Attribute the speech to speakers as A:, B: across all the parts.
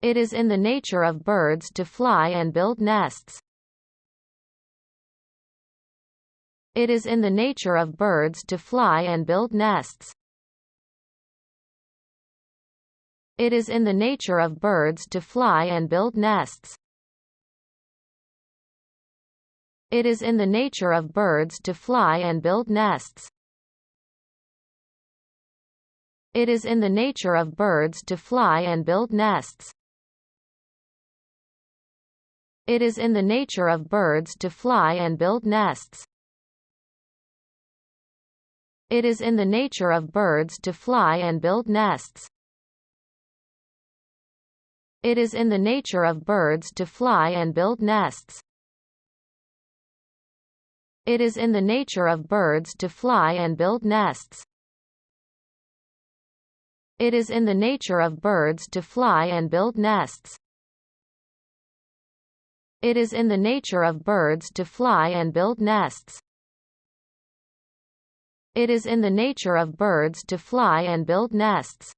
A: It is in the nature of birds to fly and build nests. It is in the nature of birds to fly and build nests. It is in the nature of birds to fly and build nests. It is in the nature of birds to fly and build nests. It is in the nature of birds to fly and build nests. It is in the nature of birds to fly and build nests. It is in the nature of birds to fly and build nests. It is in the nature of birds to fly and build nests. It is in the nature of birds to fly and build nests. It is in the nature of birds to fly and build nests. It is in the nature of birds to fly and build nests. It is in the nature of birds to fly and build nests.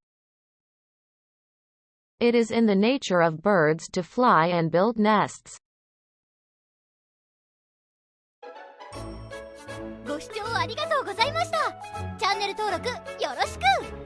A: It is in the nature of birds to fly and build nests.
B: ご視聴ありがとうございました。チャンネル登録よろしく。